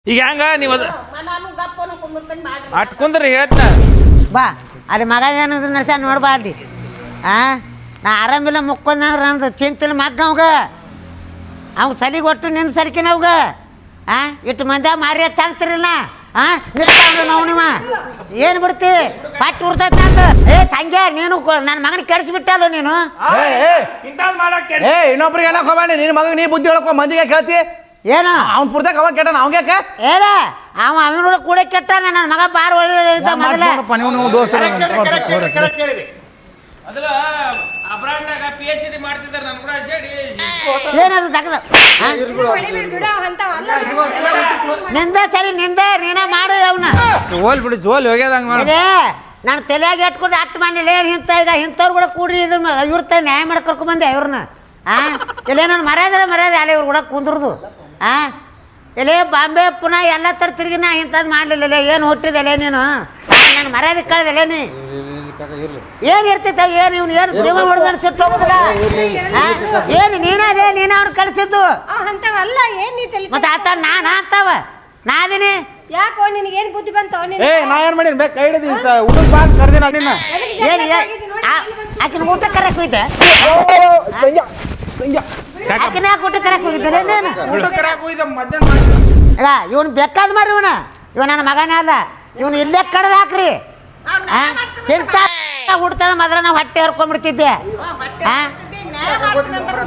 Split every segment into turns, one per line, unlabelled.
ಈಗ ಹೆಂಗ ನೀವು ಅಟ್ ಕುಂದ್ರಿ ಹೇಳ್ತ
ಬಾ ಅಲ್ಲಿ ಮಗ ಏನು ನಡ್ಸ ನೋಡ್ಬಾ ಅಲ್ಲಿ ನಾ ಆರಾಮಿಲ್ಲ ಮುಕ್ಕೊಂಡ್ರೆ ನಂದು ಚಿಂತಿಲ್ಲ ಮಗ್ಗ ಅವಾಗ ಅವ್ಗೆ ಸಲಿಗೆ ಒಟ್ಟು ನಿನ್ನ ಸರಿಕಿನ ಅವಾಗ ಇಟ್ಟು ಮಂದ್ಯಾಗ ಮಾರಿ ಎತ್ತಾಗ್ತಿರಲ್ಲ ನಾವು ನಿಮ್ಮ ಏನು ಬಿಡ್ತಿ ಪಟ್ಟು ಉರ್ತೈತೆ ನಂದು ಸಂಖ್ಯೆ ನೀನು ನನ್ನ ಮಗನ ಕೆಡಿಸ್ಬಿಟ್ಟಲ್ಲ ನೀನು
ಇನ್ನೊಬ್ರಿಗೆ ಹೇಳಕ್ ಹೋಗ್ಬೇಡಿ ನಿನ್ನ ಮಗ ನೀ ಬುದ್ಧಿ ಹೇಳಕೋ ಮಂದಿಗೆ ಕೇಳ್ತಿ
ಏನು
ಅವ್ನ ಪುರ್ತಕ್ಕೆ ಅವಾಗ ಕೆಟ್ಟ ಅವ್ಗೆ
ಏನ ಅವನ ಕೂಡ ಕೆಟ್ಟ ನನ್ನ ಮಗ ಬಾರ್ ಒಳ್ಳೆದ ಮೊದಲ ಏನದು ತಗದ ನಿಂದ ಸರಿ ನಿಂದ ನೀನ ಮಾಡು ಅವನ
ಜೋಲ್ ಬಿಡು ಜೋಲ್ ಹೋಗ್ಯದಂಗ
ನಾನು ತಲೆಯಾಗ ಇಟ್ಕೊಂಡು ಅಟ್ಟು ಮಾಡಿಲ್ಲ ಏನು ಇಂಥವ್ರು ಕೂಡ ಕೂಡಿ ಇವ್ರ ನ್ಯಾಯ ಮಾಡಿ ಕರ್ಕೊಂಬಂದೆ ಇವ್ರನ್ನ ಇಲ್ಲೇ ನಾನು ಮರ್ಯಾದೆ ಅಲ್ಲ ಇವ್ರು ಕೂಡ ಕುಂದ್ರದು ಇಲ್ಲೇ ಬಾಂಬೆ ಪುನಃ ಎಲ್ಲ ಥರ ತಿರುಗಿ ನಾ ಇಂಥದ್ದು ಮಾಡಲಿಲ್ಲ ಏನು ಹುಟ್ಟಿದೆಲ್ಲ ನೀನು ನಾನು ಮರ್ಯಾದೆ ಕಳೆದಲ್ಲ ನೀ ಏನು ಇರ್ತೈತೆ ಏನು ಇವ್ನು ಏನು ಜೀವನ ಹೊಡೆದು ಸಿಟ್ಟು ಹೋಗೋದಿಲ್ಲ ಏನು ನೀನದೇ ನೀನು ಅವ್ನು ಕಲಿಸಿದ್ದು ಮತ್ತೆ ಆತ ನಾನು ಅಂತಾವ ನಾದಿನಿ
ಯಾಕೋ ನಿನಗೆ ಏನು ಬುದ್ಧಿ ಬಂತು
ನಾ ಏನು ಮಾಡೀನಿ ಬೇಕು ಕೈ ಹಿಡಿದಿ ಊಟಕ್ಕೆ ಬಾ ಕರ್ದಿನ ಅಡಿನ
ಏನು ಆಕಿನ ಊಟ ಕರಕ್ಕೆ ಹೋಯ್ತೆ ಆಕಿನ ಯಾಕೆ ಊಟ ಕರಕ್ಕೆ ಹೋಗಿದ್ದೆ ನೀನು ಅಲ್ಲ ಇವನು ಬೇಕಾದ ಮಾಡ್ರಿ ಇವ ನನ್ನ ಮಗನೇ ಅಲ್ಲ ಇವನು ಇಲ್ಲೇ ಕಡ್ದು ಹಾಕ್ರಿ ಇಂಥ ಹುಡ್ತಾಳೆ ಮೊದಲ ನಾವು ಹೊಟ್ಟೆ ಹರ್ಕೊಂಡ್ಬಿಡ್ತಿದ್ದೆ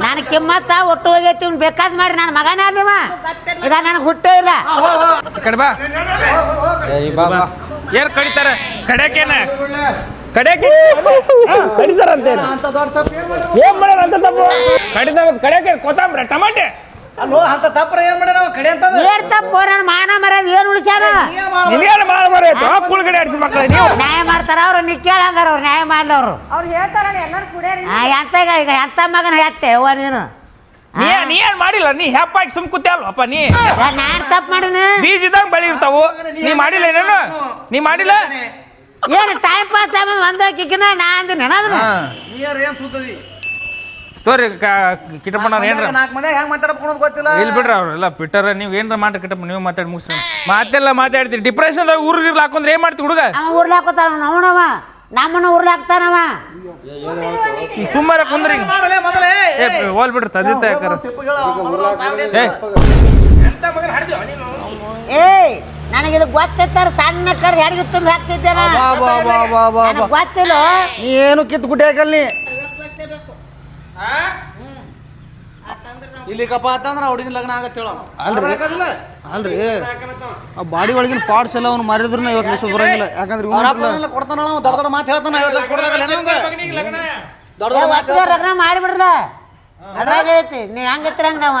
ನಾನು ಕಿಮ್ಮತ್ತ ಒಟ್ಟು ಹೋಗೈತಿ ಇವ್ನು ಬೇಕಾದ್ ಮಾಡ್ರಿ ನನ್ನ ಮಗನೇ ಅಲ್ಲಿವ ಈಗ ನನಗೆ ಹುಟ್ಟೇ ಇಲ್ಲ
ಕಡ್ಬಾ ಏನ್ ಕಡಿತಾರ ಕಡೆಕೇನ ಕಡೆಕೆ ಕಡಿತಾರಂತೆ ಏನ್ ಮಾಡ್ಯಾರ ಅಂತ ತಪ್ಪು ಕಡಿತಾರ ಕಡೆಕೆ ಕೊತ್ತಂಬರಿ ಟಮಾಟೆ
ಅಲ್ಲೋ ಅಂತ ತಪ್ಪರ ಏನ್ ಮಾಡ್ಯಾರ ನಾವು ಕಡೆ ಅಂತ
ಏನ್ ತಪ್ಪು ನನ್ನ ಮಾನ ಮರ್ಯಾದ ಏನು ಉಳಿಸ್ಯಾರ
ನಿನ್ಗೇನು ಮಾಡಬಾರ್ದು ಕುಳ್ಗಡೆ ಆಡಿಸಿ ಮಕ್ಕಳ ನೀವು
ನ್ಯಾಯ ಮಾಡ್ತಾರ ಅವ್ರು ನೀ ಕೇಳಂಗಾರ ಅವ್ರು ನ್ಯಾಯ ಮಾಡ್ಲವ್ರು
ಅವ್ರು ಹೇಳ್ತಾರ ಎಲ್ಲರೂ ಕುಡಿಯರಿ
ಎಂತ ಈಗ ಎಂತ ಮಗನ ಹೆತ್ತೆ ಅವ್ವ ನೀನು
ನೀ ಏನ್ ಮಾಡಿಲ್ಲ ನೀ ಹೆಪ್ಪಾಗಿ ಸುಮ್ ಕೂತೆ ಅಲ್ವಪ್ಪ ನೀ
ನಾನು ತಪ್ಪು ಮಾಡಿನ
ಬೀಜ ಇದ್ದಂಗ ಬೆಳಿ ಇರ್ತಾವು ನೀ ಮಾಡಿಲ್ಲ ಏನೇನು ನೀ ಮಾಡಿಲ್ಲ
ಏನು ಟೈಮ್ ಪಾಸ್ ಟೈಮ್ ಒಂದಕ್ಕಿನ ನಾ ಅಂದಿನ
ನೀರ್ ಏನ್ ಸುತ್ತದಿ
ತೋರಿ ಕಿಟಪಣ್ಣ ಏನ್ರ
ನಾಲ್ಕು ಮನೆ ಹೆಂಗ್ ಮಾತಾಡ್ಕೊಂಡು ಗೊತ್ತಿಲ್ಲ
ಇಲ್ಲಿ ಬಿಡ್ರಿ ಅವ್ರೆಲ್ಲ ಬಿಟ್ಟಾರ ನೀವು ಏನ್ರ ಮಾಡ್ರಿ ಕಿಟಪ್ಪ ನೀವು ಮಾತಾಡಿ ಮುಗಿಸ್ರಿ ಮಾತೆಲ್ಲ ಮಾತಾಡ್ತೀರಿ ಡಿಪ್ರೆಷನ್ದಾಗ ಊರಿಗೆ ಹಾಕೊಂಡ್ರೆ ಏನ್ ಮಾಡ್ತಿ ಹುಡುಗ
ಅವ ಉರ್ಲಾಕೋತಾನ ಅವನವ ನಮ್ಮನ್ನ ಉರ್ಲಾಕ್ತಾನವ
ಈ ಸುಮ್ಮನೆ ಕುಂದ್ರಿ
ಮಾಡಲೇ ಮೊದಲೇ
ಹೋಲ್ ಬಿಡ್ರಿ ತಂದಿತ್ತ ಯಾಕಾರ
ಏಯ್ ನನಗಿದು ಗೊತ್ತಿತ್ತಾರ ಸಣ್ಣ ಕಡೆ ಹೆಡ್ಗಿ ತುಂಬಿ ಹಾಕ್ತಿದ್ದೇನ ಗೊತ್ತಿಲ್ಲ
ನೀ ಏನು ಕಿತ್ತು ಗುಡ್ಡೆ ಹಾಕಲ್ಲಿ ಇಲ್ಲಿ ಕಪ್ಪ ಆತಂದ್ರ ಹುಡುಗಿನ ಲಗ್ನ ಆಗತ್ತೆ ಹೇಳ
ಅಲ್ರಿ ಆ ಬಾಡಿ ಒಳಗಿನ ಪಾರ್ಟ್ಸ್ ಎಲ್ಲ ಅವ್ನು ಮಾರಿದ್ರು 50 ಲಕ್ಷ ಬರಂಗಿಲ್ಲ ಯಾಕಂದ್ರೆ
ಕೊಡ್ತಾನ ದೊಡ್ಡ ದೊಡ್ಡ ಮಾತು ಹೇಳ್ತಾನ 50 ಲಕ್ಷ ಕೊಡದಾಗಲ್ಲ ದೊಡ್ಡ ದೊಡ್ಡ ಮಾತು
ಲಗ್ನ ಮಾಡಿಬಿಡ್ರ ಅದ್ರಾಗ ಐತಿ ನೀ ಹಂಗತ್ರ ಹಂಗ ನಾವು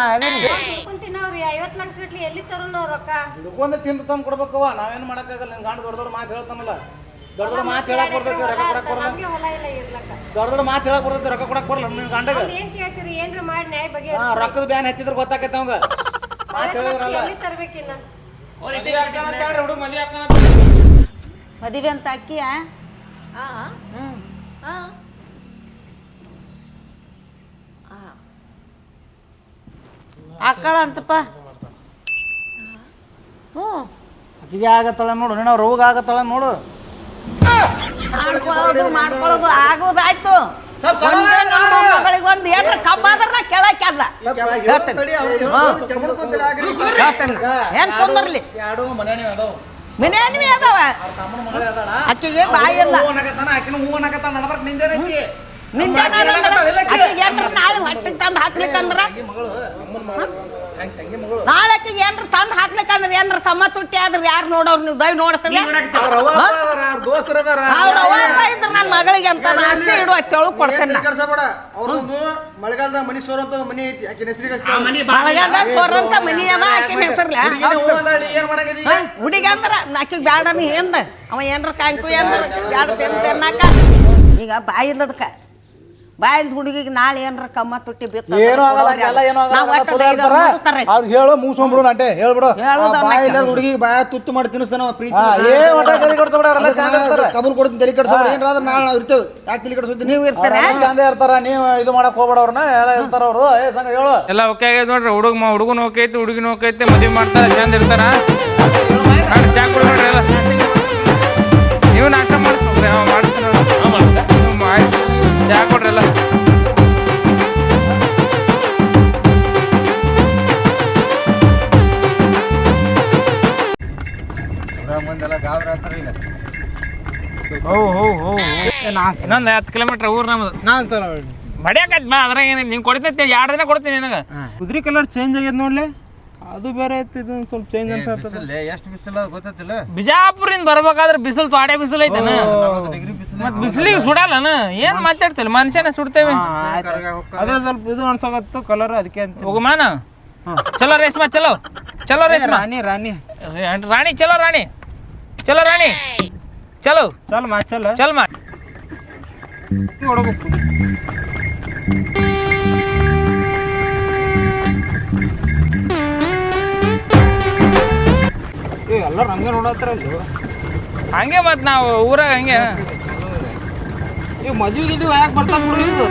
ಕುಂತಿನವ್ರಿ 50 ಲಕ್ಷ ಗಟ್ಲಿ ಎಲ್ಲಿ ತರೋನು ರೊಕ್ಕ
ಹಿಡ್ಕೊಂಡೆ ತಿಂದು ತಂದು ಕೊಡ್ಬೇಕವ ನಾವೇನು ಮಾಡಕ್ಕಾಗಲ್ಲ ನಿನ್ ಗಂಡ ದೊಡ್ಡ ದೊಡ್ಡ ಮಾತು ಹೇಳ್ತಾನಲ್ಲ ದೊಡ್ಡ ದೊಡ್ಡ ಮಾತು ಹೇಳಕ್ ಬರ್ತೈತಿ ರೊಕ್ಕ ಕೊಡಕ್ ಬರಲ್ಲ
ನಮ್ಗೆ ಹೊಲ ಇಲ್ಲ ಇರ್ಲಕ್ಕ
ದೊಡ್ಡ ದೊಡ್ಡ ಮಾತು ಹೇಳಕ್ ಬರ್ತೈತಿ ರೊಕ್ಕ ಕೊಡಕ್ ಬರಲ್ಲ ನಿನ್ ಗಂಡಗ
ಏನ್ ಕೇಳ್ತೀರಿ ಏನ್ರ ಮಾಡಿ ನ್ಯಾಯ ಬಗ್ಗೆ
ರೊಕ್ಕದ ಬ್ಯಾನ್ ಹಚ್ಚಿದ್ರೆ ಗೊತ್ತಾಕೈತೆ ಅವಂಗ ಮಾತು ಹೇಳಿದ್ರಲ್ಲ
ಎಲ್ಲಿ ತರ್ಬೇಕಿನ್ನ
ಮದುವೆ ಅಂತ ಅಕ್ಕಿಯ ಆಕಳ ಅಂತಪ್ಪ
ಅಕ್ಕಿಗೆ ಆಗತ್ತಳ ನೋಡು ನೀನು ರೋಗ ಆಗತ್ತಳ ನೋಡು
ಮಾಡ್ಕೊಳ್ಳೋದು ಆಗೋದಾಯ್ತು ಮಗಳಿಗೊಂದು ಏನ್ರ ಕಬ್ಬ ಆದ್ರ ಕೆಳಕಲ್ಲ ಏನ್ ಕುಂದರ್ಲಿ ಮನೇನ್ವಿ ಅದಾವ ಅಕ್ಕಿಗೆ ಬಾಯಿ ಇಲ್ಲ ನಾಳೆ ಹೊಟ್ಟಿಗೆ ತಂದು ಹಾಕ್ಲಿಕ್ಕಂದ್ರ ನಾಳೆ ಅಕ್ಕಿಗೆ ಏನ್ರ ತಂದು ಹಾಕ್ಲಿಕ್ಕಂದ್ರ ಏನ್ರ ಕಮ್ಮ ತುಟ್ಟಿ ಆದ್ರ ಯಾರು ನೋಡೋರು ನೀವು ದಯ ನೋಡ್ತೀರಿ ಇದ್ರ ನನ್ನ ಮಗಳಿಗೆ ಅಂತ ಆಸ್ತಿ ಇಡು ಅತ್ತೇಳು ಕೊಡ್ತೇನೆ
ಮಳೆಗಾಲದ ಮನಿ ಸೋರ್ ಅಂತ ಮನಿ ಐತಿ ಆಕಿನ ಹೆಸರಿಗೆ
ಮಳೆಗಾಲದಾಗ ಸೋರಂತ ಮನಿ ಅದ ಆಕಿನ ಹೆಸರ್ಲಿ ಹುಡುಗಿ ಅಂದ್ರ ಆಕಿಗೆ ಬ್ಯಾಡ ನೀ ಎಂದ ಅವ ಏನ್ರ ಕಾಯ್ಕು ಏನ್ರ ಬ್ಯಾಡ ತಿನ್ನಾಕ ಈಗ ಬಾಯಿ ಇಲ್ಲದಕ್ಕ ಬಾಯಿಂದ ಹುಡುಗಿಗೆ ನಾಳೆ ಏನಾರ ಕಮ್ಮ ತುಟ್ಟಿ ಬಿತ್ತ
ಏನೂ ಆಗಲ್ಲ ಎಲ್ಲ ಏನೂ ಆಗಲ್ಲ ಚಲೋ ಇರ್ತಾರ ಅವ್ರಿಗೆ ಹೇಳು ಮುಗಿಸ್ಕೊಂಡ್ಬಿಡು ನಟೆ ಹೇಳ್ಬಿಡು
ಹುಡುಗಿಗೆ ಬಾಯ ತುತ್ತು ಮಾಡಿ ತಿನ್ನಿಸ್ತಾನ ಪ್ರೀತಿ
ಏ ಒಟ್ಟ ತಲೆ ಕೆಡ್ಸ್ಕೊಬೇಡ ಅವ್ರೆಲ್ಲ ಚಂದ ಇರ್ತಾರ
ಕಬಲ್ ಕೊಡ್ತೀನಿ ತಲೆ ಕೆಡ್ಸೋದು ಏನಾದ್ರೂ ನಾಳೆ ನಾವು ಇರ್ತೇವೆ ಯಾಕೆ ತಲೆ ಕೆಡ್ಸೋದು
ನೀವು ಇರ್ತಾರ
ಅವ್ರೆಲ್ಲ ಚಂದ ಇರ್ತಾರ ನೀವು ಇದು ಮಾಡಕ್ ಹೋಗ್ಬೇಡ ಅವ್ರನ್ನ ಎಲ್ಲ ಇರ್ತಾರ ಅವರು ಏ ಸಂಗ ಹೇಳು
ಎಲ್ಲ ಓಕೆ ಆಗೈತೆ ನೋಡ್ರಿ ಹುಡುಗನ ಓಕೆ ಐತಿ ಹುಡುಗಿನ ಓಕೆ ಐತಿ ಮದುವೆ ಮಾಡ್ತಾರೆ ಚಂದ ಇರ್ತಾರ ಚಾ ಕುಡಿ ನೋಡ್ರಿ ಎಲ್ಲ ನೀವು ನಾಷ್ಟ ಮಾಡಿಸ್ಬೇಕ್ರಿ ಚಾ ಕೊಡ್ರಿ ಎಲ್ಲ ಇನ್ನೊಂದು 10 ಕಿಲೋಮೀಟರ್ ಊರ್ ನಮ್ದು ಬಡಿಯಾಕೈತಿ ಬಾ ಅದ್ರಾಗ ಏನಿಲ್ಲ ನೀನು ಕೊಡ್ತೈತಿ 2 ದಿನ ಕೊಡ್ತೀನಿ ನಿನಗೆ
ಕುದ್ರಿ ಕಲರ್ ಚೇಂಜ್ ಆಗ್ಯದ ನೋಡ್ಲಿ ಅದು ಬೇರೆ ಐತಿ ಇದು ಸ್ವಲ್ಪ ಚೇಂಜ್ ಅನ್ಸತ್ತದ
ಎಷ್ಟು ಬಿಸಿಲು ಗೊತ್ತಿಲ್ಲ
ಬಿಜಾಪುರಿಂದ ಬರ್ಬೇಕಾದ್ರೆ ಬಿಸಿಲು ತೋಡೆ ಬಿಸಿಲು ಐತನ ಮತ್ ಬಿಸಿಲಿಗೆ ಸುಡಲ್ಲನ ಏನ್ ಮಾತಾಡ್ತಿಲ್ಲ ಮನುಷ್ಯನ ಸುಡ್ತೇವೆ
ಅದೇ ಸ್ವಲ್ಪ ಇದು ಅನ್ಸಕತ್ತು ಕಲರ್ ಅದಕ್ಕೆ ಅಂತ
ಹೋಗುಮಾನ ಚಲೋ ರೇಷ್ಮಾ ಚಲೋ ಚಲೋ ರೇಷ್ಮಾ
ರಾಣಿ ರಾಣಿ
ರಾಣಿ ಚಲೋ ರಾಣಿ ಚಲೋ ರಾಣಿ ಚಲೋ
ಚಲ್ ಮಾ ಚಲ್
ಚಲ್ ಮಾ
ಹೊಡಬೇಕು ಎಲ್ಲರೂ ಹಂಗೆ ನೋಡತ್ತಾರ
ಹಂಗೆ ಮತ್ ನಾವು ಊರಾಗ ಹಂಗೆ
ಈಗ ಮದ್ವಿಗೆ ಇದು ಯಾಕೆ ಬರ್ತಾ ನೋಡಿದ್ದು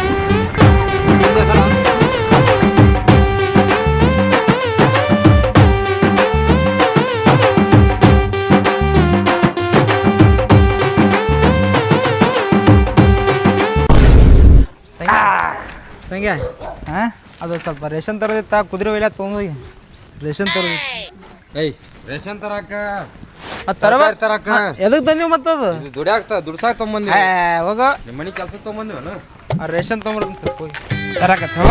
ಸಂಗೆ ಹಾಂ ಅದು ಸ್ವಲ್ಪ ರೇಷನ್ ತರದಿತ್ತ ಕುದುರೆ ಒಯ್ಲ ತೊಗೊಂಡೋಗಿ ರೇಷನ್ ತರೋದು
ಏಯ್ ರೇಷನ್ ತರಾಕ
ಅದು ತರಕ ಎದಕ್ಕೆ ತಂದೀವಿ ಮತ್ತದು
ದುಡ್ಸಾಕ ತೊಗೊಂಬಂದಿ
ಹೋಗ
ನಿಮ್ಮ ಮನೆ ಕೆಲ್ಸಕ್ಕೆ ತೊಗೊಂಬಂದಿವನ
ಆ ರೇಷನ್ ತೊಗೊಂಬರ್ತೀನಿ ಸ್ವಲ್ಪ ಹೋಗಿ
ತರಕತ್ತವ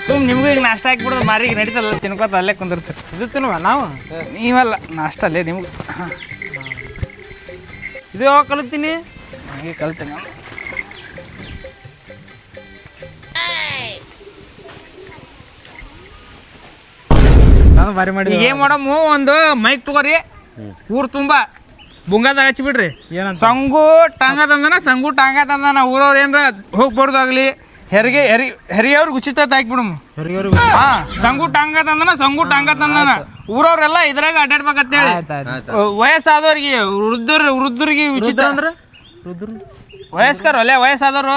ಸುಮ್ ನಿಮ್ಗೂ ಈಗ ನಾಷ್ಟ ಹಾಕ್ಬಿಡೋದು ಮಾರಿಗೆ ನಡೀತಲ್ಲ ತಿನ್ಕೋತ ಅಲ್ಲೇ ಕುಂದಿರ್ತೀರಿ
ಇದು ತಿನ್ನುವ ನಾವು
ನೀವಲ್ಲ ನಾಷ್ಟ ಅಲ್ಲೇ ನಿಮ್ಗೆ
ಇದು ಯಾವಾಗ ಕಲಿತೀನಿ
ಹಂಗೆ ಕಲ್ತೇನೆ
ನಾನು ಬಾರಿ ಮಾಡಿ
ಈಗ ಏನ್ ಮಾಡಮ್ಮು ಒಂದು ಮೈಕ್ ತಗೋರಿ ಊರ್ ತುಂಬಾ ಬುಂಗಾದಾಗ ಹಚ್ಚಿ ಬಿಡ್ರಿ
ಏನಂತ
ಸಂಗು ಟಾಂಗ ತಂದನ ಊರವ್ರು ಏನ್ರ ಹೋಗ್ಬಾರ್ದಾಗ್ಲಿ ಹೆರಿಯವ್ರಿಗೆ ಉಚಿತ ಹಾಕ್ಬಿಡಮ್ ಹಾ ಸಂಗು ಟಾಂಗ ತಂದನ ಊರವ್ರೆಲ್ಲ ಇದ್ರಾಗ ಅಡ್ಡಾಡ್ಬೇಕಂತೇಳಿ ವಯಸ್ಸಾದವ್ರಿಗೆ ವೃದ್ಧರಿಗೆ ಉಚಿತ ಅಂದ್ರೆ ವಯಸ್ಕರು ಅಲ್ಲೇ ವಯಸ್ಸಾದವ್ರು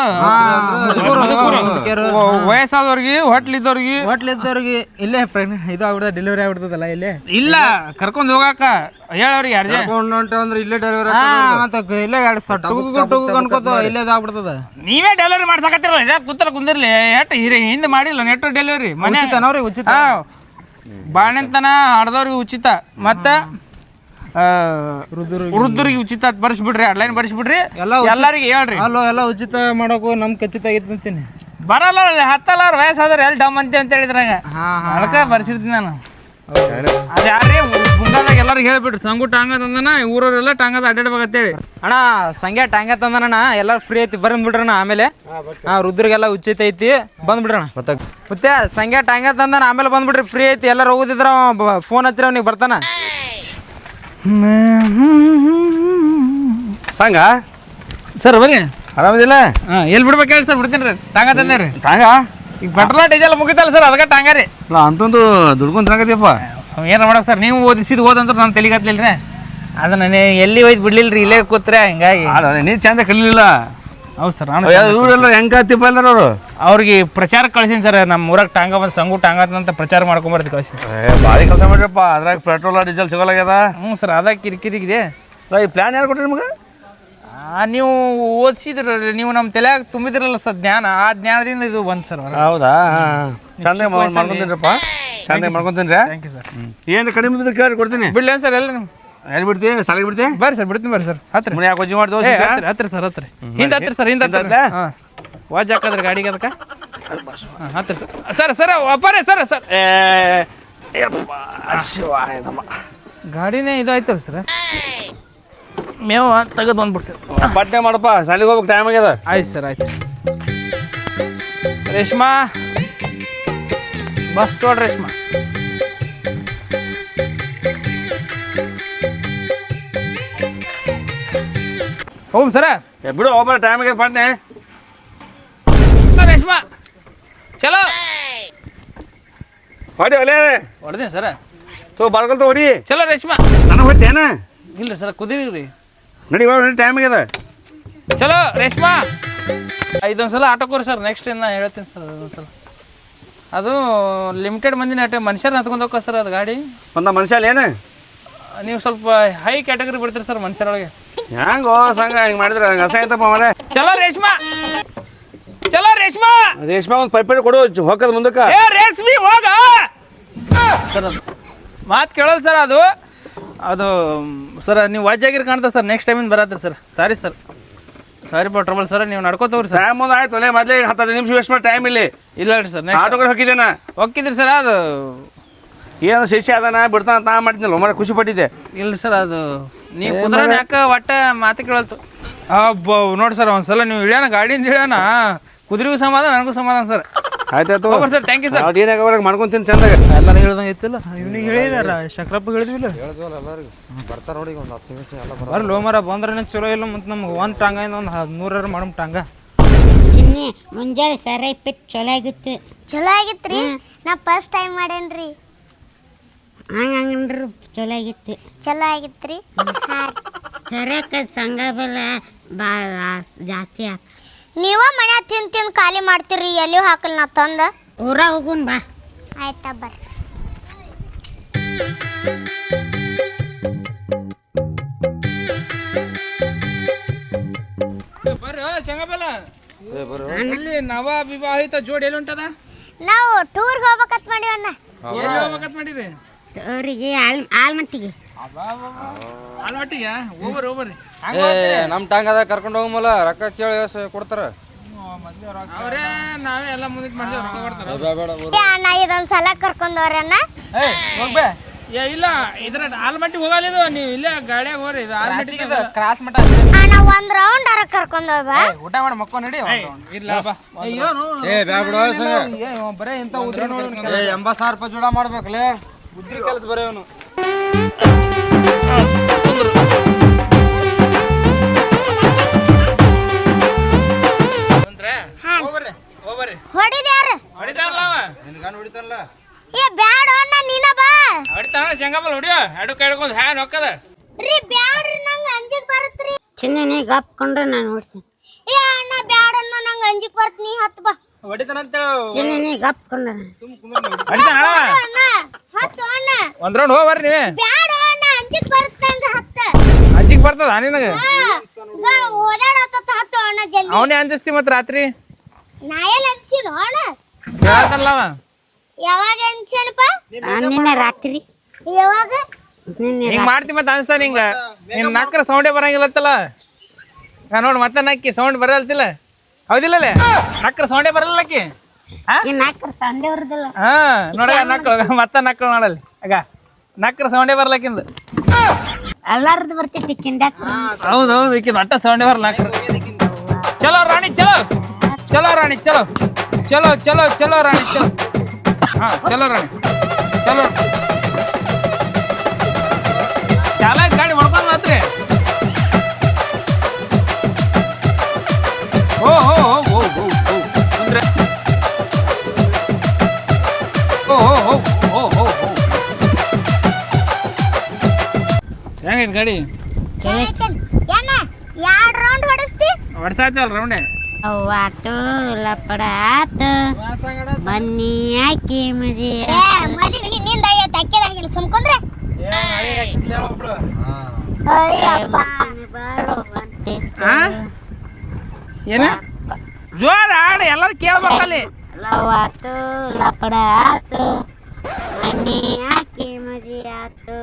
ವಯಸ್ಸಾದವ್ರಿಗೆ
ಹೋಟ್ಲಿದ್ದವ್ರಿಗೆ ಇಲ್ಲೇ ಪ್ರೆಗ್ನೆಂಟ್ ಇದು ಆಗ್ಬಿಡ್ತದೆ ಡೆಲಿವರಿ ಆಗ್ಬಿಡ್ತದಲ್ಲ ಇಲ್ಲೇ
ಇಲ್ಲ ಕರ್ಕೊಂಡ್ ಹೋಗಾಕ ಹೇಳವ್ರಿಗೆ ಅರ್ಜೆಂಟ್
ಅಂದ್ರೆ ಇಲ್ಲೇ ಡೆಲಿವರಿ ಮತ್ತೆ ಇಲ್ಲೇ ಟುಗು ಅನ್ಕೋತ ಇಲ್ಲೇ ಆಗ್ಬಿಡ್ತದ
ನೀವೇ ಡೆಲಿವರಿ ಮಾಡ್ಸಕತ್ತಿರಲ್ಲ ಯಾಕೆ ಕುಂದಿರ್ಲಿ ಎಟ್ ಹಿಂದೆ ಮಾಡಿಲ್ಲ ನೆಟ್ ಡೆಲಿವರಿ ಮನೆ
ಉಚಿತ
ಬಾಣಂತನ ಆಡ್ದವ್ರಿಗೆ ಉಚಿತ ಮತ್ತ ವೃದ್ಧರಿಗೆ ಉಚಿತ ಬರ್ಸ್ಬಿಡ್ರಿ ಆನ್ಲೈನ್ ಬರ್ಸ್ಬಿಡ್ರಿ ಎಲ್ಲರಿಗೆ ಹೇಳ್ರಿ
ಅಲ್ಲೋ ಎಲ್ಲ ಉಚಿತ ಮಾಡೋಕು ನಮ್ ಖಚಿತ ಆಗೈತೆ ಅಂತೀನಿ
ಬರಲ್ಲ ಹತ್ತಲ್ಲ ಅವ್ರ ವಯಸ್ಸಾದ್ರೆ ಎಲ್ಲಿ ಡಮ್ ಅಂತ ಹೇಳಿದ್ರಾಗ ಅದಕ್ಕೆ ಬರ್ಸಿರ್ತೀನಿ ನಾನು ಅದ ಯಾರೇ ಮುಂದಾದಾಗ ಎಲ್ಲರಿಗೆ ಹೇಳ್ಬಿಟ್ರಿ ಸಂಗು ಟಾಂಗ ತಂದನ ಊರವರೆಲ್ಲ ಟಾಂಗದ ಅಡ್ಡಾಡ್ಬೇಕಂತೇಳಿ
ಅಣ್ಣ ಸಂಗ್ಯಾ ಟ್ಯಾಂಗ ತಂದಣ್ಣ ಎಲ್ಲ ಫ್ರೀ ಐತಿ ಬಂದ್ಬಿಡ್ರಣ್ಣ ಆಮೇಲೆ ವೃದ್ಧರಿಗೆಲ್ಲ ಉಚಿತ ಐತಿ ಬಂದ್ಬಿಡ್ರಣ ಮತ್ತೆ ಸಂಗ್ಯಾ ಟ್ಯಾಂಗ ತಂದನ ಆಮೇಲೆ ಬಂದ್ಬಿಡ್ರಿ ಫ್ರೀ ಐತಿ ಎಲ್ಲರೂ ಹೋಗುದಿದ್ರ ಫೋನ್ ಹಚ್ಚಿರ ಅವ್ನಿಗೆ ಬರ್ತಾನ
ಸಂಗ
ಸರ್ ಬರ್ರಿ
ಆರಾಮದಿಲ್ಲ
ಹಾಂ ಎಲ್ಲಿ ಬಿಡ್ಬೇಕು ಹೇಳಿ ಸರ್ ಬಿಡ್ತೀನಿ ರೀ ಟಾಂಗ ತಂದೇವ್ರಿ
ಟಾಂಗ
ಈಗ ಪೆಟ್ರೋಲ್ ಡೀಸೆಲ್ ಮುಗಿತಲ್ಲ ಸರ್ ಅದಕ್ಕೆ ಟಾಂಗ ರೀ
ಅಂತಂದು ದುಡ್ಕೊಂಡ್ ತಿನ್ನಕತ್ತೀಯಪ್ಪ
ಏನು ಮಾಡಕ್ ಸರ್ ನೀವು ಓದಂದ್ರೆ ನಾನು ತಲೆಗತ್ಲಿಲ್ಲ ರೀ ಅದು ನಾನು ಎಲ್ಲಿ ಒಯ್ದು ಬಿಡ್ಲಿಲ್ಲ ರೀ ಇಲ್ಲೇ ಕೂತ್ರೆ ಹಿಂಗಾಗಿ
ನೀ ಚಂದ ಕಲಿಲಿಲ್ಲ
ಹೌದು ಸರ್
ಇವರೆಲ್ಲ ಹೆಂಗ್ ಕತ್ತಿಪ್ಪ ಎಲ್ಲರ ಅವರು
ಅವ್ರಿಗೆ ಪ್ರಚಾರ ಕಳ್ಸೀನಿ ಸರ್ ನಮ್ಮ ಊರಾಗ ಟಾಂಗ ಬಂದು ಸಂಗು ಟಾಂಗ ಅಂತ ಪ್ರಚಾರ ಮಾಡ್ಕೊಂಬರ್ತೀವಿ ಕಳ್ಸಿ
ಭಾರಿ ಕೆಲಸ ಮಾಡ್ರಪ್ಪ ಅದ್ರಾಗ ಪೆಟ್ರೋಲ್ ಡೀಸೆಲ್ ಸಿಗೋಲಾಗ್ಯದ
ಹ್ಞೂ ಸರ್ ಅದ ಕಿರಿಕಿರಿಗಿದೆ
ಈ ಪ್ಲಾನ್ ಯಾರು ಕೊಟ್ರಿ ನಿಮ್ಗೆ
ನೀವು ಓದಿಸಿದ್ರ ನೀವು ನಮ್ಮ ತಲೆಯಾಗ ತುಂಬಿದ್ರಲ್ಲ ಸರ್ ಜ್ಞಾನ ಆ ಜ್ಞಾನದಿಂದ ಇದು ಬಂತು ಸರ್
ಹೌದಾ ಚಂದ ಮಾಡ್ಕೊಂತೀನಿರಪ್ಪ ಚಂದ ಮಾಡ್ಕೊಂತೀನಿ
ಥ್ಯಾಂಕ್ ಯು ಸರ್
ಏನು ಕಡಿಮೆ ಬಿದ್ರೆ ಕೇಳಿ ಕೊಡ್ತೀನಿ
ಬಿಡ್ಲಿ ಸರ್ ಎಲ್ಲ ನೀವು
ಎಲ್ಲಿ ಬಿಡ್ತಿ ಸಾಲಿಗೆ ಬಿಡ್ತಿ
ಬರ್ರಿ ಸರ್ ಬಿಡ್ತೀನಿ ಬರ್ರಿ ಸರ್ ಹತ್ರ
ಮನೆ ಯಾಕೆ ಮಾಡಿ ದೋಸ್ತ
ಹತ್ರ ಸರ್ ಹತ್ರ ಹಿಂದೆ ಹತ್ರ ಸರ್ ಹಿಂದೆ ಹತ್ರ ಹಾಂ ವಾಜ್ ಹಾಕದ್ರಿ ಗಾಡಿಗೆ ಅದಕ್ಕೆ ಹಾಂ ಹತ್ರ ಸರ್ ಸರ್ ಒಬ್ಬರೇ ಸರ್ ಸರ್ ಗಾಡಿನೇ ಇದು ಆಯ್ತಲ್ಲ ಸರ್ ಮೇವು ತೆಗೆದು ಬಂದ್ಬಿಡ್ತೀವಿ
ಬಟ್ಟೆ ಮಾಡಪ್ಪ ಸಾಲಿಗೆ ಹೋಗ್ಬೇಕು ಟೈಮ್ ಆಗ್ಯದ
ಆಯ್ತು ಸರ್ ಆಯ್ತು ರೇಷ್ಮಾ ಬಸ್ ನೋಡ್ರಿ ರೇಷ್ಮಾ ಹೋಮ್ ಸರ
ಬಿಡು ಹೋಗ್ಬೇಡ ಟೈಮಿಗೆ ಪಾಟ್ನೆ
ಸರ್ ರೇಷ್ಮಾ ಚಲೋ
ಹೊಡಿ ಒಲೆ
ಹೊಡೆದೀನಿ ಸರ
ಬರ್ಕೊಳ್ತ ಹೊಡಿ
ಚಲೋ ರೇಷ್ಮಾ
ನನಗೆ ಹೊಟ್ಟೇನ
ಇಲ್ಲ ಸರ್ ಕುದಿರಿ
ನಡಿ ಟೈಮಿಗೆ ಅದ
ಚಲೋ ರೇಷ್ಮಾ ಇದೊಂದ್ಸಲ ಆಟೋ ಕೋರಿ ಸರ್ ನೆಕ್ಸ್ಟ್ ಇನ್ನು ಹೇಳ್ತೀನಿ ಸರ್ ಅದೊಂದ್ಸಲ ಅದು ಲಿಮಿಟೆಡ್ ಮಂದಿನ ಅಟ್ಟೆ ಮನುಷ್ಯರ ಹತ್ಕೊಂಡು ಹೋಗ್ಕ ಸರ್ ಅದು ಗಾಡಿ
ಒಂದು ಮನುಷ್ಯ ಏನು
ನೀವು ಸ್ವಲ್ಪ ಹೈ ಕ್ಯಾಟಗರಿ ಬಿಡ್ತೀರಿ ಸರ್ ಮನುಷ್ಯರೊಳಗೆ
ಹೆಂಗೋ ಸಂಘ ಹಿಂಗೆ ಮಾಡಿದ್ರೆ ನಂಗೆ ಅಸಹ್ಯ ಆಯ್ತಪ್ಪ ಮರೆ
ಚಲೋ ರೇಷ್ಮಾ
ರೇಷ್ಮಾ ಒಂದು ಪೈಪೇಟ್ ಕೊಡು ಹೋಗೋದು ಮುಂದಕ್ಕೆ
ಏ ರೇಷ್ಮಿ ಹೋಗ ಸರ್ ಅದು ಮಾತು ಕೇಳಲ್ಲ ಸರ್ ಅದು ಸರ್ ನೀವು ವಾಜ್ಯಾಗಿರಿ ಕಾಣ್ತಾ ಸರ್ ನೆಕ್ಸ್ಟ್ ಟೈಮಿಂದ ಬರತ್ರಿ sir sorry sir sorry for trouble sir ನೀವು ನಡ್ಕೋತವ್ರಿ ಸರ್
ಟೈಮ್ ಮುಂದೆ ಆಯ್ತು ಒಲೆ ಮೊದಲೇ 10 ನಿಮಿಷ ವೇಸ್ಟ್ ಮಾಡಿ ಟೈಮ್ ಇಲ್ಲಿ
ಇಲ್ಲ ರೀ ಸರ್ ನೆಕ್ಸ್ಟ್
ಆಟೋಗ್ರೆ ಹೋಗಿದ್ದೇನ
ಹೋಗಿದ್ರಿ ಸರ್ ಅದು
ಏನು ಶಿಷ್ಯ ಅದನ ಬಿಡ್ತಾನ ನಾ ಮಾಡಿದ್ನಲ್ಲ ಮರ ಖುಷಿ ಪಟ್ಟಿದ್ದೆ
ಇಲ್ಲ ಸರ್ ಅದು ನೀವು ಕುಂದ್ರ ಯಾಕೆ ಒಟ್ಟ ಮಾತು ಕೇಳಲ್ತು ನೋಡಿ ಸರ್ ಒಂದ್ಸಲ ನೀವು ಇಳ್ಯಾನ ಗಾಡಿಯಿಂದ ಇಳ್ಯಾನ ಕುದುರೆಗೂ ಸಮಾಧಾನ ನನಗೂ ಸಮಾಧಾನ ಸರ್
ಆಯ್ತಾಯ್ತು
ಸರ್ ಥ್ಯಾಂಕ್ ಯು ಸರ್
ಏನಾಗ ಮಾಡ್ಕೊಂತೀನಿ ಚಂದಾಗ
ಎಲ್ಲರೂ ಹೇಳ್ದಂಗೆ ಐತಿಲ್ಲ ಇವನಿಗೆ ಹೇಳಿದಾರ ಶಂಕರಪ್ಪ ಹೇಳಿದ್ವಿಲ್ಲ
ಬರ್ತಾರ ನೋಡಿ ಒಂದು 10 ನಿಮಿಷ ಎಲ್ಲ
ಬರ್ರಿ ಲೋಮರ ಬಂದ್ರೆ ಚಲೋ ಇಲ್ಲ ಮತ್ತು ನಮ್ಗೆ ಒಂದು ಟಾಂಗಿಂದ ಒಂದು 100 ಮಾಡಮ್ ಟಾಂಗ
ಚಿನ್ನಿ ಮುಂಜಾನೆ ಸರ ಪಿಟ್ ಚಲೋ ಆಗಿತ್ತು
ಚಲೋ ಆಗಿತ್ರಿ ನಾ ಫಸ್ಟ್ ಟೈಮ್ ಮಾಡೇನ್ರಿ
ಹಂಗಂಗ್ರಿ ಚಲೋ ಆಗಿತ್ತು
ಚಲೋ ಆಗಿತ್ರಿ
ಸರಕ ಸಂಘ ಬೆಲ್ಲ ಜಾಸ್ತಿ ಹಾಕ
ನೀವ ಮನೆ ತಿಂದು ಖಾಲಿ ಮಾಡ್ತೀರಿ ಎಲ್ಲಿಯೂ ಹಾಕಲ್ ನಾ ತಂದ
ಊರ ಹೋಗುನ್ ಬಾ
ಆಯ್ತಾ ಬರ್ರಿ
ಬರ್ರಿ ಶಂಗಬೆಲ್ಲ ಇಲ್ಲಿ ನವ ವಿವಾಹಿತ ಜೋಡಿ ಎಲ್ಲಿ ಉಂಟದ
ನಾವು ಟೂರ್ಗೆ ಹೋಗ್ಬೇಕತ್ ಮಾಡಿವಣ್ಣ
ಎಲ್ಲಿ ಹೋಗ್ಬೇಕಂತ ಮಾಡಿರಿ
ಅವರಿಗೆ ಆಲ್ಮಟ್ಟಿಗೆ
ಆಲ್ಮಟ್ಟಿಗೆ ಹೋಗ್ಬರ್ರಿ
ನಮ್ಮ ಟಾಂಗದ ಕರ್ಕೊಂಡು ಹೋಗಮಲ್ಲ ರೊಕ್ಕ ಕೇಳಿ ಕೊಡ್ತಾರ
ಅವರೇ ನಾವೇ ಎಲ್ಲ ಮುಂದಕ್ಕೆ ಮಾಡ್ತೀವಿ ರೊಕ್ಕ ಕೊಡ್ತಾರ
ಅಣ್ಣ ಇದೊಂದ್ಸಲ ಕರ್ಕೊಂಡವ್ರಣ್ಣ
ಹೋಗ್ಬೇ ಇಲ್ಲ ಇದ್ರ ಆಲ್ಮಟ್ಟಿಗೆ ಹೋಗಲಿದು ನೀವು ಇಲ್ಲೇ ಗಾಡಿಯಾಗ ಹೋಗ್ರಿ ಇದು ಆಲ್ಮಟ್ಟಿ
ಕ್ರಾಸ್ ಮಠ
ಅಣ್ಣ ಒಂದ್ ರೌಂಡ್ ಅರ ಕರ್ಕೊಂಡ್ ಹೋಗ್ಬಾ
ಊಟ ಮಾಡಿ ಮಕ್ಕೋ ನಡಿ
ಇಲ್ಲ ಬಾ ಏನು ಬರೇ ಇಂಥ ಉದ್ರಿ ನೋಡಿ
80,000 ರೂಪಾಯಿ ಜೋಡ ಮಾಡ್ಬೇಕಲೇ ಉದ್ರಿ ಕೆಲಸ ಬರೆಯವನು
ಹೊಡಿದ್ಯಾರ
ಹೊಡಿತಾನಲ್ಲ
ಏ ಬ್ಯಾಡ ಅಣ್ಣ ನೀನ ಬಾ
ಹೊಡಿತಾನ ಶಂಗಬಲ್ ಹೊಡಿಯೋ ಎರಡು ಕೈ ಹಿಡ್ಕೊಂಡು ಹ್ಯಾನ್ ಹೊಕ್ಕದ
ರೀ ಬ್ಯಾಡ್ರಿ ನಂಗ ಅಂಜಿಕ್ ಬರತ್ರಿ
ಚಿನ್ನಿ ಗಪ್ಕೊಂಡ್ರೆ ನಾನು ನೋಡ್ತೀನಿ
ಏ ಅಣ್ಣ ಬ್ಯಾಡ ಅಣ್ಣ ನಂಗ ಅಂಜಿಕ್ ಬರತ್ ನೀ ಹತ್ ಬಾ
ಹೊಡಿತಾನ ಅಂತ
ಚಿನ್ನಿ ಗಪ್ಕೊಂಡ್ರೆ
ಹೊಡಿತಾನ
ಅಣ್ಣ ಹತ್ತು ಅಣ್ಣ
ಒಂದ್ ರೌಂಡ್ ಹೋಗ್ಬರ್ರಿ ನೀವೇ
ಬ್ಯಾಡ ಅಣ್ಣ ಅಂಜಿಕ್ ಬರತ್ ನಂಗ ಹತ್ತ
ಅಂಜಿಕ್ ಬರ್ತದ ನಿನಗೆ
ಓದಾಡತ್ತ ಹತ್ತು ಅಣ್ಣ ಜಲ್ದಿ
ಅವನೇ ಅಂಜಿಸ್ತಿ ಮತ್ ರಾತ್ರಿ
ನಾ ಎಲ್ಲ ಅನ್ಸಿನ ಅಣ್ಣ
ಹೇಳ್ತಾನಲ್ಲ ಅವ
ಯಾವಾಗ ಅನ್ಸೇನಪ್ಪ
ನಿನ್ನೆ ರಾತ್ರಿ
ಯಾವಾಗ
ಹಿಂಗ್ ಮಾಡ್ತಿ ಮತ್ತೆ ಅನ್ಸ್ತಾನ ಹಿಂಗ ನಿನ್ ನಕ್ರ ಸೌಂಡೇ ಬರಂಗಿಲ್ಲತ್ತಲ್ಲ ನೋಡ್ ಮತ್ತೆ ನಕ್ಕಿ ಸೌಂಡ್ ಬರಲ್ತಿಲ್ಲ ಹೌದಿಲ್ಲಲೇ ನಕ್ರ ಸೌಂಡೇ ಬರಲ್ಲಕ್ಕಿ
ನಾಲ್ಕರ ಸಂಡೆ ಅವ್ರದಲ್ಲ
ಹಾ ನೋಡ ನಕ್ಕಳ ಮತ್ತೆ ನಕ್ಕಳ ನೋಡಲ್ಲಿ ಆಗ ನಕ್ರ ಸೌಂಡೇ ಬರ್ಲಕ್ಕಿಂದ
ಎಲ್ಲಾರ್ದು ಬರ್ತೈತಿ ಕಿಂಡ್ಯಾಕ
ಹೌದೌದು ಈಕಿಂದ ಒಟ್ಟ ಸೌಂಡೇ ಬರಲ್ಲ ನಕ್ರ ಚಲೋ ರಾಣಿ ಚಲೋ ಚಲೋ ರಾಣಿ ಚಲೋ ಚಲೋ ಚಲೋ ಚಲೋ ರಾಣಿ ಚಲೋ ಹಾ ಚಲೋ ರಾಣಿ ಚಲೋ ಚಾಲ ಗಾಡಿ ಮಾಡ್ಕೊಂಡು ಮಾತ್ರಿ ಓ ಹೋ ಹೋ ಹೋ ಹೋ ಅಂದ್ರೆ ಓ ಹೋ ಹೋ ಹೋ ಹೋ ಹೋ ಹೆಂಗೈತೆ ಗಾಡಿ
ಏನ 2 ರೌಂಡ್ ಹೊಡಿಸ್ತಿ
ಹೊಡ್ಸಾಯ್ತಲ್ಲ ರೌಂಡೇ
ಆಟೋ ಲಪಡ ಆತ ಬನ್ನಿ ಆಕಿ ಮದಿ
ಮದುವೆ ನಿನ್ನಿಂದ ತಕ್ಕೆದಾಗಿಲ್ಲ ಸುಮ್ಕೊಂಡ್ರೆ
ಏನ ಜೋರ ಹಾಡು ಎಲ್ಲರೂ ಕೇಳ್ಬೇಕಲ್ಲಿ
ಆಟೋ ಲಪಡ ಆತ ಬನ್ನಿ ಆಕಿ ಮದಿ ಆತು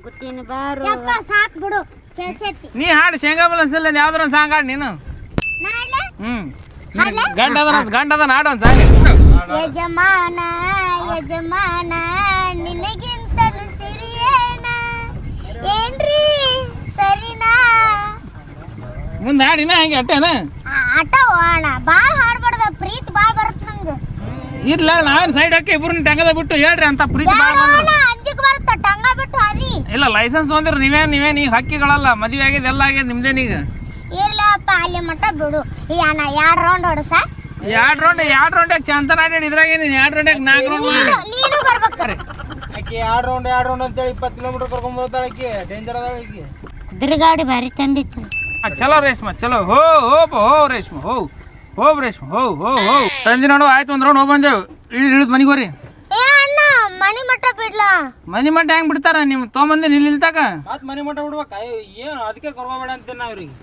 ಗುತ್ತಿನ ಬಾರು
ಯಪ್ಪ ಸಾಕ್ ಬಿಡು ಕೆಲ್ಸೈತಿ
ನೀ ಹಾಡು ಶೇಂಗಾ ಬಲನ್ಸಲ್ಲ ಯಾವ್ದಾರ ಒಂದು ಸಾಂಗ್ ಹಾಡು ನೀನು
ನಾಳೆ
ಗಂಡ ಅದನ ಹಾಡು ಒಂದು ಸಾಂಗ್
ಯಜಮಾನ ಯಜಮಾನ ನಿನಗಿಂತನು ಸಿರಿಯೇನ ಏನ್ರಿ ಸರಿನಾ
ಮುಂದೆ ಹಾಡಿನ ಹಂಗೆ ಅಟ್ಟೇನ
ಆಟ ಅಣ್ಣ ಬಾಳ್ ಹಾಡ್ಬಾರ್ದ ಪ್ರೀತಿ ಬಾಳ್ ಬರತ್ ನಂಗ
ಇಲ್ಲ ನಾವೇನು ಸೈಡ್ ಹಾಕಿ ಇಬ್ರು ಟಂಗದ ಬಿಟ್ಟು ಹೇಳ್ರಿ ಅಂತ ಪ್ರೀತಿ
ಬ್ಯಾಡ ಅಣ್ಣ ಅಂಜಿಕ್ ಬರುತ್ತ ಟಂಗ ಬಿಟ್ಟು ಅದಿ
ಇಲ್ಲ ಲೈಸೆನ್ಸ್ ತೊಗೊಂಡ್ರಿ ನೀವೇನು ಈಗ ಹಕ್ಕಿಗಳಲ್ಲ, ಮದುವೆ ಆಗಿದೆ ಎಲ್ಲ ಆಗಿದೆ ನಿಮ್ದೇನೀಗ.
ಇರ್ಲಪ್ಪ ಅಲ್ಲಿ ಮಟ್ಟ ಬಿಡು. ಈ ಅಣ್ಣ 2 ರೌಂಡ್ ಹೊಡಸ.
2 ರೌಂಡ್ ಚಂತನ ಆಡಿ ಇದ್ರಾಗ ನೀನು 2 ರೌಂಡ್ 4 ರೌಂಡ್
ನೀನು ಬರ್ಬೇಕು.
ಆಕಿ 2 ರೌಂಡ್ ಅಂತೇಳಿ 20 ಕಿಲೋಮೀಟರ್ ಕರ್ಕೊಂಡ್ ಹೋಗ್ತಾಳೆ ಆಕಿ. ಡೇಂಜರ್ ಅದಾಳ ಆಕಿ.
ಗಾಡಿ ಬಾರಿ ತಂದಿತ್ತು.
ಚಲೋ ರೇಷ್ಮಾ ಚಲೋ ಹೋ ರೇಷ್ಮಾ ಹೋ ರೇಷ್ಮಾ ಹೋ ತಂದಿ ನೋಡು. ಆಯ್ತು ಒಂದು ರೌಂಡ್ ಹೋಗಿ ಬಂದೇವು. ಇಳಿದು ಮನೆಗೆ ಹೋರಿ.
ಏ ಅಣ್ಣ ಮನಿ ಮಟ್ಟ ಬಿಡ್ಲ.
ಮನೆ ಮಟ್ಟ ಹೆಂಗ್ ಬಿಡ್ತಾರ ನೀವು ತೊಗೊಂಬಂದಿ ನಿಲ್ತಾಕ
ಮತ್ ಮನೆ ಮಠ ಬಿಡ್ಬೇಕ ಏನು ಅದಕ್ಕೆ ಕೊರ್ಬೇಡ ಅಂತೇನೆ ಅವ್ರಿಗೆ.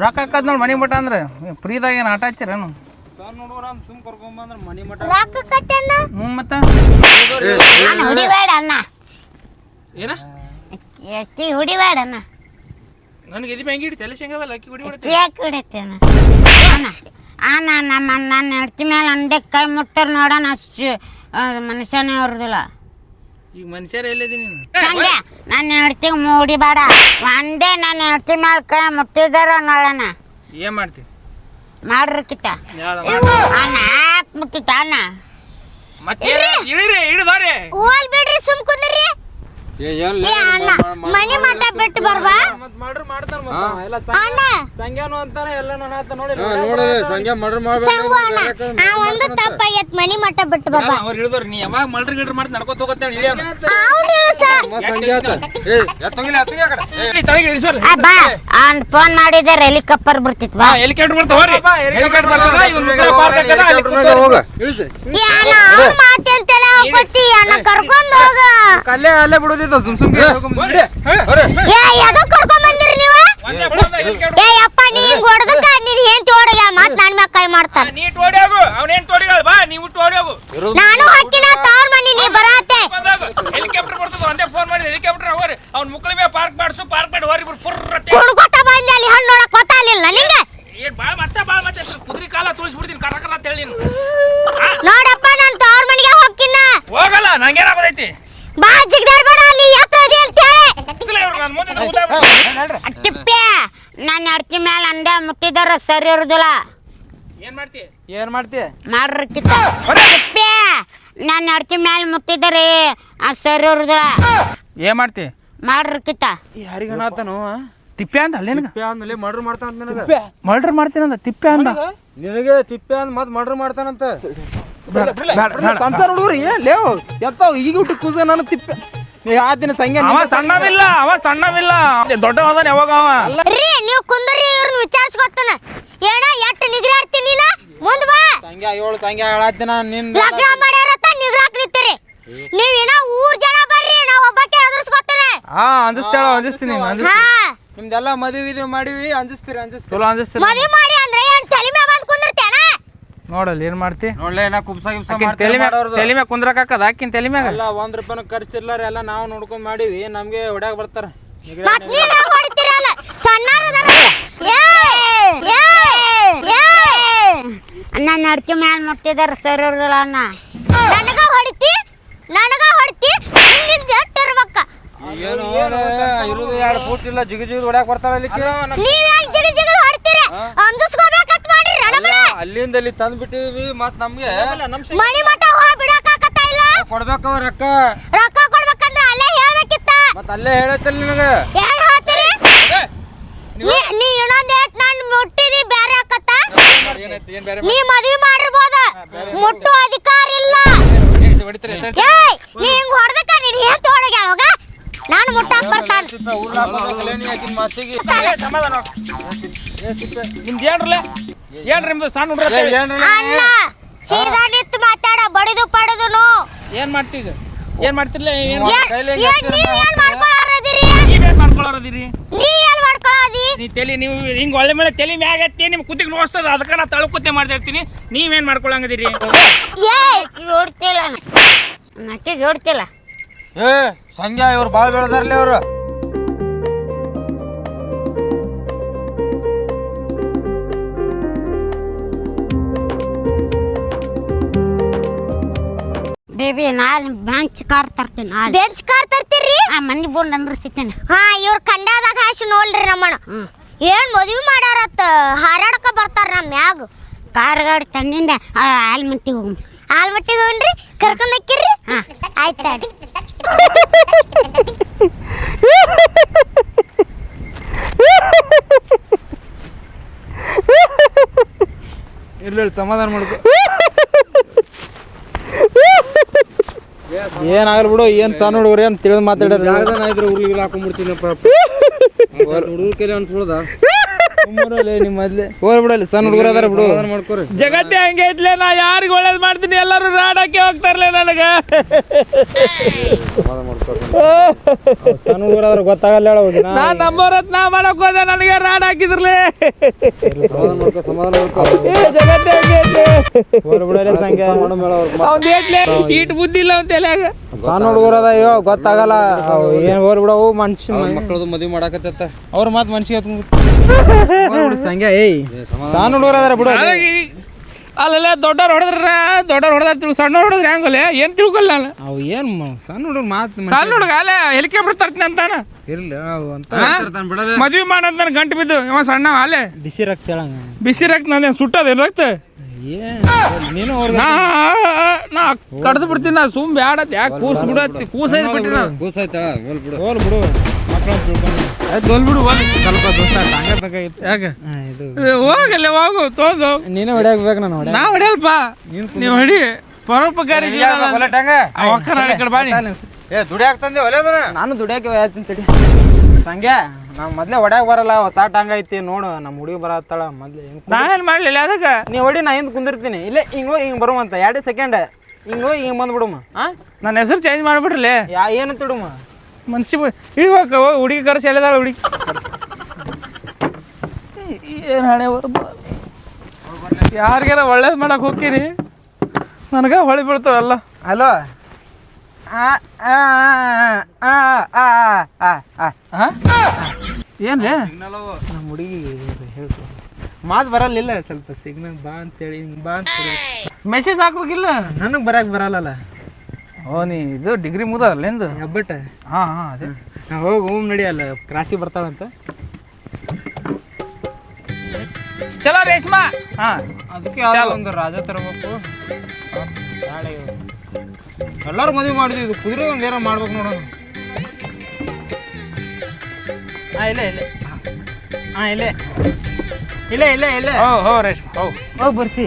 ರೊಕ್ಕ ಹಾಕದ್ ನೋಡಿ ಮನೆ ಮಠ ಅಂದ್ರೆ ಫ್ರೀದಾಗ ಏನು ಆಟ ಹಚ್ಚಿರೇನು?
ಸಣ್ಣ ಹುಡುಗರ ಅಂತ ಸುಮ್ ಕರ್ಕೊಂಬಂದ್ರ ಮನೆ ಮಠ.
ರೊಕ್ಕ ಕಟ್ಟಣ್ಣ.
ಮತ್ತೆ
ಹುಡಿಬೇಡ ಅಣ್ಣ.
ಏನ
ಹುಡಿಬೇಡ ಅಣ್ಣ.
ನನಗೆ ಇದು ಹೆಂಗೆ ಹಿಡಿತು ಎಲ್ಲ ಶೇಂಗಾವಲ್ಲ ಅಕ್ಕಿ ಹೊಡಿ
ಯಾಕೆ ಹಿಡಿತೇನ ಅಣ್ಣ? ನನ್ನ ಹೆಡ್ತಿ ಮೇಲೆ ಅಂದೆ ಕೈ ಮುಟ್ತಾರ ನೋಡೋಣ. ಅಷ್ಟು ಮನುಷ್ಯನೇ ಅವ್ರದಿಲ್ಲ.
ಈಗ ಮನುಷ್ಯರ ಎಲ್ಲಿದ್ದೀನಿ ನೀನು?
ಹಂಗೆ ನನ್ನ ಹೆಡ್ತಿಗೆ ಮೂಡಿಬೇಡ. ಒಂದೇ ನನ್ನ ಹೆಡ್ತಿ ಮೇಲೆ ಕೈ ಮುಟ್ಟಿದಾರ ನೋಡೋಣ.
ಏನ್ ಮಾಡ್ತೀವಿ
ಮಾಡ್ರಕ್ಕಿತ್ತ ಅಣ್ಣ ಮುಟ್ಟಿತ್ತ ಅಣ್ಣ.
ಮತ್ತೆ ಇಳಿರಿ ಹಿಡಿದವ್ರಿ.
ಹೋಲ್ ಬಿಡ್ರಿ ಸುಮ್ ಕುಂದ್ರಿ. ಅಣ್ಣ ಮನಿ ಮಠ ಬಿಟ್ಟು ಬರ್ಬಾ.
ಮತ್ ಮಾಡ್ರು ಮಾಡ್ತಾನ ಮತ್ತ ಎಲ್ಲ
ಅಣ್ಣ
ಸಂಗ್ಯಾನು ಅಂತಾನೆ ಎಲ್ಲಾನು ಅನ್ನತ್ತ ನೋಡಿ.
ಸಂಜೆ ಮರ್ಡರ್ ಮಾಡ್ಬೇಕು.
ಸಂಗು ಅಣ್ಣ ಆ ಒಂದು ತಪ್ಪಾಗೈತ್. ಮನಿ ಮಠ ಬಿಟ್ಟು ಬರ್ಬಾ.
ಅವ್ರು ಹಿಡಿದವ್ರಿ. ನೀ ಯಾವಾಗ ಮಲ್ರಿ ಮಾಡ್ತ ನಡ್ಕೋತ ಹೋಗತ್ತೆ ಇಳಿ
ಅವ್ನು ಇಳಿಸ. ಬಾ ಅವ್ನ್ ಫೋನ್ ಮಾಡಿದ್ರೆ ಹೆಲಿಕಾಪ್ಟರ್ ಬರ್ತಿತ್ ಬಾ.
ಹೆಲಿಕಾಪ್ಟರ್ ಬರ್ತಾವ್ರಿ. ಹೆಲಿಕಾಪ್ಟರ್ ಬರ್ತದ ಇವ್ನು ಪಾರ್ಕ್ ಹಾಕದ
ಹೋಗ
ಏ ಅಣ್ಣ ಅವ್ನ್ ಮಾತೆಂತೆಲ್ಲ ಹೋಗ್ತಿ ಅಣ್ಣ ಕರ್ಕೊಂಡ್ ಹೋಗ.
ಅಲ್ಲೇ ಬಿಡೋದಿತ್ತು ಸುಮ್ ಸುಮ್ನೆ.
ಏ ಎದಕ್ ಕರ್ಕೊಂಡ್ ಬಂದಿರಿ ನೀವು? ಏ ಅಪ್ಪ ನೀ ಹಿಂಗ್ ಹೊಡೆದಕ್ಕ ನೀನ್ ಹೆಂಡ್ತಿ ಹೊಡೆಗ ಮತ್ ನನ್ ಮ್ಯಾಗ ಕೈ ಮಾಡ್ತಾನ.
ನೀ ಟೋಡಿಯಾಗು ಅವನೇನ್ ಟೋಡಿಗಳು ಬಾ ನೀವು ಟೋಡಿಯಾಗು.
ನಾನು ಹಕ್ಕಿನ ತವ್ರ ಮನಿ ನೀ ಬರಾತೆ.
ಹೆಲಿಕಾಪ್ಟರ್ ಬರ್ತದ ಒಂದೇ ಫೋನ್ ಮಾಡಿ ಹೆಲಿಕಾಪ್ಟರ್ ಹೋಗ್ರಿ. ಅವ್ನ ಮುಕ್ಳ ಮೇಲೆ ಪಾರ್ಕ್ ಮಾಡಿ ಹೋರಿ ಪುರ್ರತ್ತೆ
ಕುಡ್ಕೊತ ಬಂದೆ ಅಲ್ಲಿ ಹಣ್ಣು ನೋಡಕ್ ಗೊತ್ತಾಗ್ಲಿಲ್ಲ ನಿಂಗೆ.
ಏನ್ ಬಾಳ ಮತ್ತೆ ಕುದುರೆ ಕಾಲ ತುಳಿಸ್ಬಿಡ್ತೀನಿ ಕರ ಅಂತ ಹೇಳಿ ನೀನು.
ನೋಡಪ್ಪ ನಾನ್ ತವ್ರ ಮನಿಗೆ ಹೋಗ್ಕಿನ.
ಹೋಗಲ್ಲ ನಂಗೇನಾಗೋದೈತಿ.
ಬಾ ಜಿಗ್ದಾರ್ ಬೇಡ ಅಲ್ಲಿ ಯಾಕದಿ ಅಂತ ಹೇಳಿ. ಟಿಪ್ಪೆ ನನ್ನ ಹೆಡ್ತಿ ಮೇಲೆ ಅಂದೆ ಮುಟ್ಟಿದಾರ ಸರಿ ಇರುದಿಲ್ಲ.
ಏನ್ ಮಾಡ್ತಿ
ಮಾಡ್ರಕ್ಕಿತ್ತ ಟಿಪ್ಪೆ ನನ್ನ ಹೆಡ್ತಿ ಮೇಲೆ ಮುಟ್ಟಿದಾರೆ ಸರಿ ಇರುದಿಲ್ಲ.
ಏನ್ ಮಾಡ್ತಿ
ಮಾಡ್ರಕ್ಕಿತ್ತ.
ಯಾರಿಗನಾತನು ತಿಪ್ಪೆ ಅಂತ ಅಲ್ಲೇನ
ಆದ್ಮೇಲೆ ಮರ್ಡರ್ ಮಾಡ್ತಾನ ಅಂತ ನನಗೆ.
ಮರ್ಡರ್ ಮಾಡ್ತೀನಂದ ತಿಪ್ಪೆ ಅಂದ.
ನಿನಗೆ ತಿಪ್ಪೆ ಅಂದ್ ಮತ್ ಮರ್ಡರ್ ಮಾಡ್ತಾನಂತ. ಸಂಸಾರ ಹುಡುಗ್ರಿ ಲೇವ್ ಎತ್ತಾವ ಈಗ ಹುಟ್ಟು ಕೂಸ ನಾನು ತಿಪ್ಪೆ. ಆ ದಿನ ಸಂಖ್ಯೆ
ಅವ ಸಣ್ಣವಿಲ್ಲ ದೊಡ್ಡವದಾನ ಯಾವಾಗ ಅವ.
ರೀ ನೀವು ಕುಂದ್ರಿ ಇವ್ರನ್ನ ವಿಚಾರಿಸ್ಕೊತಾನ. ಏನ ಎಟ್ಟು ನಿಗ್ರಾಡ್ತೀನಿ ನೀನ ಮುಂದ್ ಬಾ.
ಸಂಖ್ಯೆ ಹೇಳತ್ತಿನ ನಿನ್
ಲಗ್ನ ಮಾಡ್ಯಾರತ್ತ ನಿಗ್ರಾಕ್ ನಿಂತಿರಿ ನೀವ್ ಏನ ಊರ್ ಜನ ಬರ್ರಿ ನಾ ಒಬ್ಬಕ್ಕೆ ಎದುರಿಸ್ಕೊತಾನೆ.
ಅಂಜಿಸ್ತೀನಿ
ಹಾ
ನಿಮ್ದೆಲ್ಲ ಮದುವೆ ಮಾಡಿವಿ ಅಂಜಿಸ್ತೀರಿ
ಚಲೋ ಅಂಜಿಸ್ತೀನಿ.
ಮದ್ವಿ ಮಾಡಿ ಅಂದ್ರೆ ಏನ್ ತಲೆ ಮ್ಯಾಗ ಬಂದ್ ಕುಂದಿರ್ತೇನ?
ನೋಡಲ್ಲ ಏನ್ ಮಾಡ್ತಿ.
ನೋಡ್ಲೆ ನಾ ಕುಬ್ಸ ಗಿಬ್ಸ
ತಲೆ ಮ್ಯಾಗ ಕುಂದ್ರಕ್ ಹಾಕದ ಆಕಿನ್ ತಲೆ ಮ್ಯಾಗ.
ಎಲ್ಲ 1 ರೂಪಾಯಿನ ಖರ್ಚಿರ್ಲಾರ ಎಲ್ಲ ನಾವು ನೋಡ್ಕೊಂಡ್ ಮಾಡಿವಿ. ನಮ್ಗೆ ಹೊಡ್ಯಾಗ ಬರ್ತಾರ.
ಮತ್ ನೀವ್ ಹೆಂಗ್ ಹೊಡಿತೀರಲ್ಲ ಸಣ್ಣಾರದಾರ. ನನ್ನ ಅಡ್ಕೆ ಮ್ಯಾಲ ಮುಟ್ಟಿದಾರ ಸರಿ ಇರೋದಿಲ್ಲ ಅಣ್ಣ. ನನಗ ಹೊಡಿತಿ ನಿನ್ನ ಜಟ್ ಇರ್ಬೇಕ.
ಏನು ಇರುದು 2 ಫೂಟ್ ಇಲ್ಲ ಜಿಗಿ ಹೊಡ್ಯಾಕ ಬರ್ತಾರ ಅಲ್ಲಿ.
ನೀವ್ ಯಾಕೆ ಜಿಗಿ ಹೊಡಿತೀರಿ? ಅಂಜಿಸ್ಕೋಬೇಕಂತ ಮಾಡ್ರಿ ರಣಬಳ.
ಅಲ್ಲಿಂದ ಅಲ್ಲಿ ತಂದ್ ಬಿಟ್ಟಿವಿ. ಮತ್ ನಮ್ಗೆ
ಮನಿ ಮಠ ಹೋಗಿ ಬಿಡಕಾಕತ್ತ ಇಲ್ಲ.
ಕೊಡ್ಬೇಕವ ರೊಕ್ಕ
ಕೊಡ್ಬೇಕಂದ್ರ ಅಲ್ಲೇ ಹೇಳ್ಬೇಕಿತ್ತ.
ಮತ್ ಅಲ್ಲೇ ಹೇಳತ್ತಲ್ಲ ನಿನಗೆ.
ಏನ್ ಹೇಳ್ತೀರಿ? ನೀ ಇನ್ನೊಂದ್ ಏಟ್ ನಾನು ಮುಟ್ಟಿದಿ ಬ್ಯಾರೆ ಆಕತ್ತ. ನೀ ಮದ್ವಿ ಮಾಡಿರ್ಬೋದ ಮುಟ್ಟು ಅಧಿಕಾರ ಇಲ್ಲ. ಏಯ್ ನೀ ಹಿಂಗ್ ಹೊಡೆದಕ್ಕ ನೀನ್ ಏನ್ ತೋಡಗೆ ಹೋಗ ನಾನು ಮುಟ್ಟಾಕ್ ಬರ್ತಾನ.
ಏನ್ರಿ ನಿಮ್ದು ಸಣ್ಣ ಹುಡುಗ್ರ
ಅಣ್ಣ ಸೀದಾ ನಿಂತು ಮಾತಾಡ ಬಡಿದು ಪಡೆದುನು.
ಏನ್ ಮಾಡ್ತಿ ಈಗ ಏನ್ ಮಾಡ್ತಿರ್ಲ
ನೀವ್ ಏನ್ ಮಾಡ್ಕೊಳ್ಳೋರದಿರಿ?
ನೀವೇನ್ ಮಾಡ್ಕೊಳ್ಳೋರದಿರಿ?
ನೀ ಏನ್ ಮಾಡ್ಕೊಳ್ಳೋದಿ?
ನೀ ತಲೆ ನೀವು ಹಿಂಗ್ ಒಳ್ಳೆ ಮೇಲೆ ತಲೆ ಮ್ಯಾಗ ಎತ್ತಿ ನಿಮ್ ಕುತ್ತಿಗೆ ನೋಸ್ತದ ಅದಕ್ಕ ನಾ ತಳಕುತ್ತೆ ಮಾಡ್ತಾ ಇರ್ತೀನಿ. ನೀವೇನ್ ಮಾಡ್ಕೊಳಂಗದಿರಿ?
ಹೊಡ್ತಿಲ್ಲ ನಟ್ಟಿಗೆ ಹೊಡ್ತಿಲ್ಲ.
ಸಂಖ್ಯಾ ಇವ್ರು ಬಾಳ್ ಬೆಳೆದಾರ್ಲಿ ಅವ್ರು.
ಬೇಬಿ ನಾಳೆ ಬೆಂಚ್ ಕಾರ್ ತರ್ತೀನಿ. ಬೆಂಚ್ ಕಾರ್ ತರ್ತೀರಿ? ಮನಿ ಬೋರ್ಡ್ ನಂಬರ್ ಸಿಗ್ತೇನೆ. ಹಾ ಇವ್ರ ಕಂಡಾದಾಗ ಹಾಸಿ ನೋಡ್ರಿ ನಮ್ಮಣ್ಣ ಏನ್ ಮದ್ವಿ ಮಾಡ್ಯಾರತ್ತ ಹಾರಾಡಕ ಬರ್ತಾರ ನಮ್ಮ ಮ್ಯಾಗ. ಕಾರ್ ಗಾಡಿ ತಂದಿಂದ ಆಲ್ಮಟ್ಟಿಗೆ ಹೋಗ್ರಿ ಕರ್ಕೊಂಡ್ ಹಾಕಿರ್ರಿ. ಹಾ ಆಯ್ತು.
ಇರ್ಲಿ ಸಮಾಧಾನ ಮಾಡ್ಕೊ. ಏನಾಗಲ್ಲ ಬಿಡು, ಏನ್ ಸಣ್ಣ ಹುಡುಗರು ಏನ್ ತಿಳಿದು ಮಾತಾಡ್ಯಾರ. ಹುಡುಗಿಗೆ ಹಾಕೊಂಡ್ಬಿಡ್ತೀನಪ್ಪ ಹುಡುಗರ ಕೈಲಿ ಅನ್ಸ್ಬಿಡದ ನಿಮ್ಮ ಮೊದ್ಲೆ ಹೋರ್ ಬಿಡಲ್ಲಿ ಸಣ್ಣ ಹುಡುಗರು ಅದಾರ ಬಿಡು ಮಾಡ್ಕೊರಿ.
ಜಗತ್ತೇ ಹಂಗೆ ಐತ್ಲೆ, ನಾ ಯಾರಿಗೆ ಒಳ್ಳೇದು ಮಾಡ್ತೀನಿ ಎಲ್ಲರೂ ರಾಡಕ್ಕೆ ಹೋಗ್ತಾರಲ್ಲ ನನಗೆ.
ಸಣ್ಣ ಹುಡುಗರು ಅದ್ರ ಗೊತ್ತಾಗಲ್ಲ ಹೇಳ ಹೋಗಿ
ನಾ ನಂಬೋರತ್ ನಾ ಮಾಡಕ್ ಹೋದ ನನಗೆ ರಾಡ್ ಹಾಕಿದ್ರಲೆ. ಜಗತ್ತೇ ಹಂಗೆ ಐತಿ.
ಹೋರ್ ಬಿಡಲ್ಲ ಸಂಖ್ಯೆ
ಅವ್ನ್ ಏಟ್ಲೆ ಈಟ್ ಬುದ್ಧಿ ಇಲ್ಲ ಅಂತ ಎಲ್ಯಾಗ.
ಸಣ್ಣ ಹುಡುಗರು ಅದ ಅಯ್ಯೋ ಗೊತ್ತಾಗಲ್ಲ ಏನ್ ಹೋರ್ ಬಿಡವು ಮನ್ಸಿ ಮಕ್ಕಳದು ಮದುವೆ ಮಾಡಾಕತ್ತ ಅವ್ರ ಮಾತು ಮನ್ಸಿಗೆ ಸಂಖ್ಯೆ. ಏಯ್ ಸಣ್ಣ ಹುಡುಗರು ಅದಾರ ಬಿಡು.
ಅಲ್ಲೆಲ್ಲ ದೊಡ್ಡವ್ರು ಹೊಡೆದಾರ ಸಣ್ಣ ಹೊಡೆದ್ರೆ ಹೆಂಗಲ್ಲ ಏನ್ ತಿಳ್ಕೊಲ್ಲ ನಾನು.
ಅವು ಏನ್ ಸಣ್ಣ ಹುಡುಗರು ಮಾತು
ಸಣ್ಣ ಹುಡುಗ ಅಲ್ಲ ಹೆಲಿಕಾಪ್ಟರ್ ತರ್ತೀನಿ ಅಂತಾನ.
ಇರ್ಲಿ ಅವು ಅಂತ
ಮದ್ವಿ ಮಾಡಂತ ನನ್ ಗಂಟು ಬಿದ್ದು ಇವ ಸಣ್ಣ ಅಲ್ಲೇ
ಬಿಸಿ ರಕ್ತ ಹೇಳಂಗ
ಬಿಸಿ ರಕ್ತ ನಂದೇನು ಸುಟ್ಟದ ರಕ್ತ.
ನೀನು
ನಾ ಕಡ್ದು ಬಿಡ್ತೀನಿ. ನಾ ಸುಮ್ ಬ್ಯಾಡತ್ ಯಾಕೆ ಕೂಸ್ ಬಿಡತ್ತಿ ಕೂಸೈದ್ ಬಿಟ್ಟಿನ
ಹೋಲ್ ಬಿಡು ಮಕ್ಕಳು ತಿಳ್ಕೊಂಡು
ಬಿಡು
ಸ್ವಲ್ಪ ದೋಸ್ತ ಹಂಗ ಬೇಕಾಗಿತ್ತು.
ಯಾಕೆ
ಇದು
ಹೋಗಲ್ಲ ಹೋಗು ತೋದು
ನೀನೇ ಹೊಡ್ಯಾಕ್ಬೇಕು ನಾನು ಹೊಡ್ಯಾಕ.
ನಾ ಹೊಡಿಯಲ್ಪ ನೀವು ಹೊಡಿ ಪರೋಪಕಾರಿ ಕಡೆ ಬಾನಿ.
ನಾನು ದುಡಿಯಾಕೆ ಹೋಯ್ತೀನಿ ತಡಿ ಸಂಖ್ಯೆ. ನಾವು ಮೊದ್ಲೇ ಹೊಡ್ಯಾಕ ಬರಲ್ಲ ಹೊಸ ಟಾಂಗ ಐತಿ ನೋಡು ನಮ್ಮ ಹುಡುಗಿ ಬರತ್ತಾಳ ಮೊದ್ಲೇ.
ನಾ ಏನ್ ಮಾಡ್ಲಿಲ್ಲ ಅದಕ್ಕೆ
ನೀ ಹೊಡಿ ನಾ ಹಿಂದೆ ಕುಂದಿರ್ತೀನಿ ಇಲ್ಲೇ ಹಿಂಗೋ ಹಿಂಗೆ ಬರುವಂತ 2 ಸೆಕೆಂಡ್ ಹಿಂಗೋ ಹಿಂಗೆ ಬಂದ್ಬಿಡುಮ.
ನನ್ನ ಹೆಸರು ಚೇಂಜ್ ಮಾಡ್ಬಿಡ್ಲಿ.
ಏನಂತ ಇಡುಮ
ಮನ್ಸಿ ಇಡ್ಬೇಕು ಹುಡುಗಿ ಕರ್ಸಿ ಎಲ್ಲಿದಾಳ ಹುಡುಗಿ ಏನು ಹಣೆ ಯಾರಿಗಾರ ಒಳ್ಳೇದು ಮಾಡಕ್ ಹೋಗ್ತೀನಿ ನನಗೆ ಹೊಳಿ ಬೀಳ್ತಾವಲ್ಲ.
ಹಲೋ
ಏನ್ರಿ
ನಮ್ಮ ಹುಡುಗಿ ಹೇಳ್ತು ಮಾತು ಬರಲಿಲ್ಲ ಸ್ವಲ್ಪ ಸಿಗ್ನಲ್ ಬಾ ಅಂತೇಳಿ ಹಿಂಗೆ ಬಾ ಅಂತ
ಮೆಸೇಜ್ ಹಾಕ್ಬೇಕಿಲ್ಲ.
ನನಗೆ ಬರಕ್ಕೆ ಬರಲ್ಲಲ್ಲ.
ಓ ನೀ ಇದು ಡಿಗ್ರಿ ಮುಗ್ದಲ್ಲ ಎಂದು
ಹೆಬ್ಬಟ್ಟ
ಹಾಂ ಅದೇ
ನಾವು ಹೋಗಿ ಹೋಮ್ ನಡಿಯಲ್ಲ ಕ್ರಾಸಿಗೆ ಬರ್ತಾಳಂತ.
ಚಲೋ ರೇಷ್ಮಾ. ಹಾಂ
ಅದಕ್ಕೆ ಒಂದು ರಾಜ ತರಬೇಕು. ಎಲ್ಲರೂ ಮದುವೆ ಮಾಡಿದ್ವಿ ಇದು ಕುದುರೆ ಒಂದು ಏನೋ ಮಾಡ್ಬೇಕು ನೋಡೋಣ. ಇಲ್ಲೇ
ಹೋ ರೇಷ್ಮಾ
ಹೋಗಿ ಬರ್ತಿ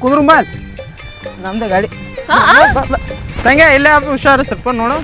ಕುದುರೆ ಮಾಲ್ ನಮ್ದು ಗಾಡಿ ತಂಗ ಇಲ್ಲೇ ಹುಷಾರು ಸ್ವಲ್ಪ ನೋಡು.